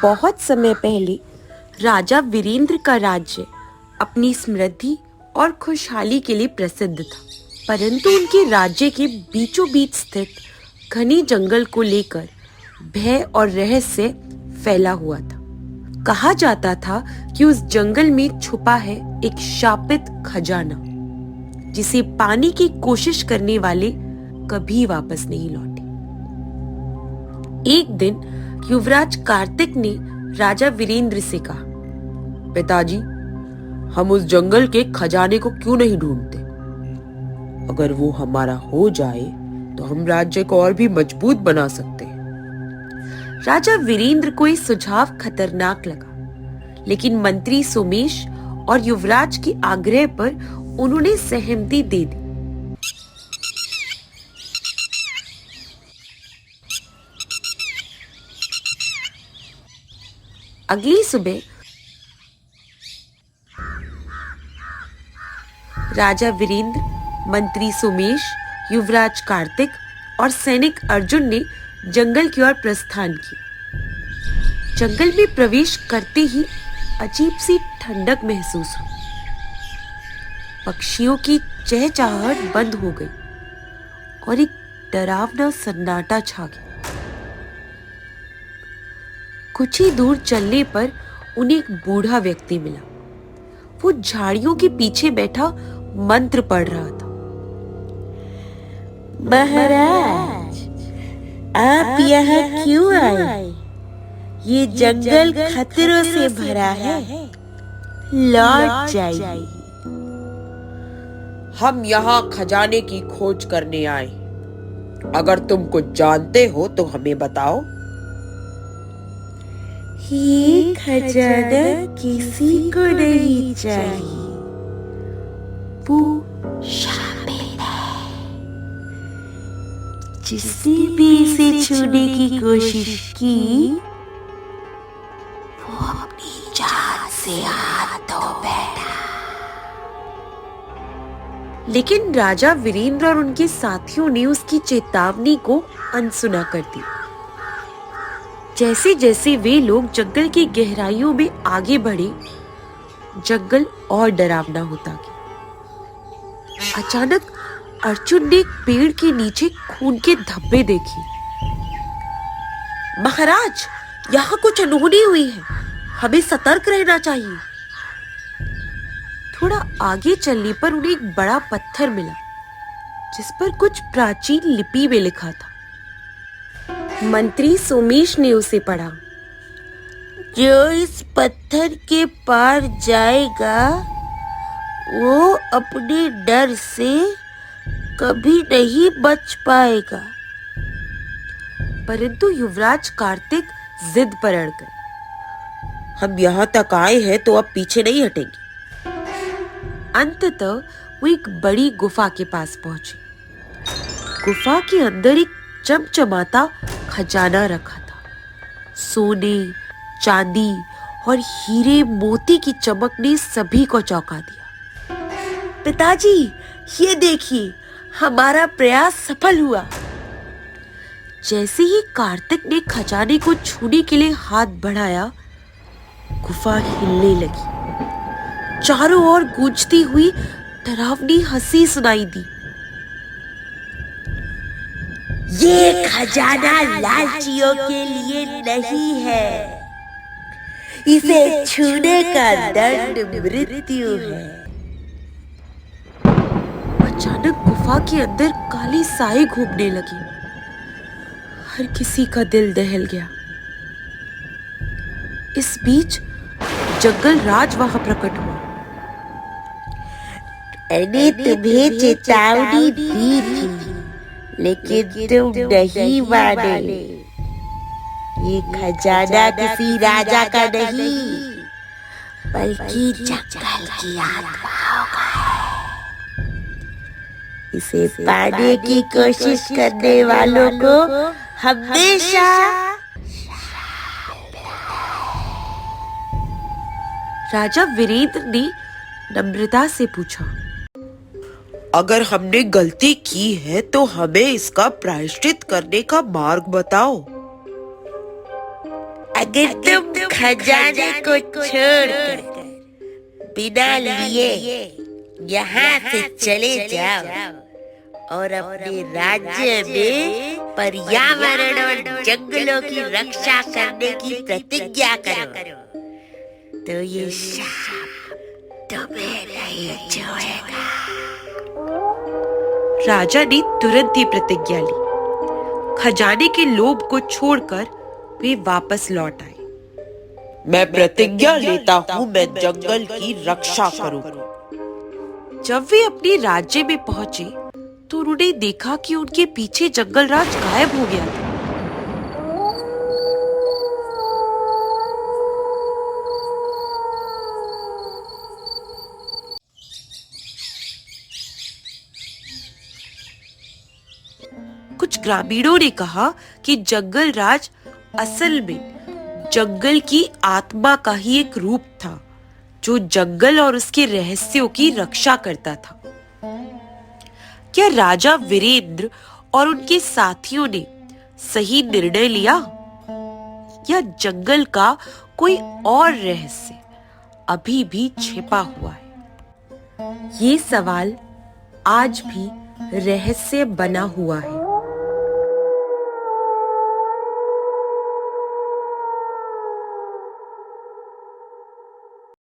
बहुत समय पहले राजा वीरेंद्र का राज्य अपनी समृद्धि और खुशहाली के लिए प्रसिद्ध था, परंतु उनके राज्य के बीचों बीच स्थित घने जंगल को लेकर भय और रहस्य फैला हुआ था। कहा जाता था कि उस जंगल में छुपा है एक शापित खजाना, जिसे पाने की कोशिश करने वाले कभी वापस नहीं लौटे। एक दिन युवराज कार्तिक ने राजा वीरेंद्र से कहा, पिताजी, हम उस जंगल के खजाने को क्यों नहीं ढूंढते? अगर वो हमारा हो जाए तो हम राज्य को और भी मजबूत बना सकते हैं। राजा वीरेंद्र को यह सुझाव खतरनाक लगा, लेकिन मंत्री सोमेश और युवराज के आग्रह पर उन्होंने सहमति दे दी। अगली सुबह राजा वीरेंद्र, मंत्री सोमेश, युवराज कार्तिक और सैनिक अर्जुन ने जंगल की ओर प्रस्थान किया। जंगल में प्रवेश करते ही अजीब सी ठंडक महसूस हुई। पक्षियों की चहचहाहट बंद हो गई और एक डरावना सन्नाटा छा गया। कुछ ही दूर चलने पर उन्हें एक बूढ़ा व्यक्ति मिला। वो झाड़ियों के पीछे बैठा मंत्र पढ़ रहा था। महाराज, आप यहाँ क्यों आए? ये जंगल खतरों से भरा है, लौट जाइए। हम यहाँ खजाने की खोज करने आए। अगर तुम कुछ जानते हो तो हमें बताओ। ये खजाना किसी को नहीं चाहिए, वो शामिल है। जिसने भी इसे छूने की कोशिश की, वो अपनी जान से हाथ धो बैठा। लेकिन राजा वीरेंद्र और उनके साथियों ने उसकी चेतावनी को अनसुना कर दिया। जैसे जैसे वे लोग जंगल की गहराइयों में आगे बढ़े, जंगल और डरावना होता गया। अचानक अर्जुन ने एक पेड़ के नीचे खून के धब्बे देखे। महाराज, यहाँ कुछ अनहोनी हुई है, हमें सतर्क रहना चाहिए। थोड़ा आगे चलने पर उन्हें एक बड़ा पत्थर मिला, जिस पर कुछ प्राचीन लिपि में लिखा था। मंत्री सोमेश ने उसे पढ़ा। जो इस पत्थर के पार जाएगा, वो अपने डर से कभी नहीं बच पाएगा। परंतु युवराज कार्तिक जिद पर अड़ गए। हम यहाँ तक आए हैं तो अब पीछे नहीं हटेंगे। अंततः वो एक बड़ी गुफा के पास पहुंचे। गुफा के अंदर एक चमचमाता खजाना रखा था। सोने, चांदी और हीरे मोती की चमक ने सभी को चौंका दिया। पिताजी, ये देखिए, हमारा प्रयास सफल हुआ। जैसे ही कार्तिक ने खजाने को छूने के लिए हाथ बढ़ाया, गुफा हिलने लगी। चारों ओर गूंजती हुई डरावनी हंसी सुनाई दी। ये खजाना लालचियों के लिए नहीं है, इसे छूने का दंड मृत्यु है। अचानक गुफा के अंदर काले साए घूमने लगे। हर किसी का दिल दहल गया। इस बीच जंगल राज वहां प्रकट हुआ। मैंने तुम्हें चेतावनी दी थी, लेकिन तुम नहीं माने। ये खजाना किसी राजा का नहीं, बल्कि जंगल की आत्माओं का है। इसे पाने की कोशिश करने वालों को हमेशा। राजा वीरेंद्र ने नम्रता से पूछा, अगर हमने गलती की है तो हमें इसका प्रायश्चित करने का मार्ग बताओ। अगर तुम खजाने को छोड़कर बिना लिए यहाँ से चले जाओ और अपने राज्य में पर्यावरण और जंगलों की रक्षा करने की प्रतिज्ञा करो, तो ये शाप तुम्हें नहीं छूएगा। राजा ने तुरंत ही प्रतिज्ञा ली। खजाने के लोभ को छोड़कर वे वापस लौट आए। मैं प्रतिज्ञा लेता हूँ, मैं जंगल की रक्षा करूंगा। जब वे अपने राज्य में पहुंचे तो उन्होंने देखा कि उनके पीछे जंगल राज गायब हो गया था। कुछ ग्रामीणों ने कहा कि जंगल राज असल में जंगल की आत्मा का ही एक रूप था, जो जंगल और उसके रहस्यों की रक्षा करता था। क्या राजा वीरेंद्र और उनके साथियों ने सही निर्णय लिया, या जंगल का कोई और रहस्य अभी भी छिपा हुआ है? ये सवाल आज भी रहस्य बना हुआ है।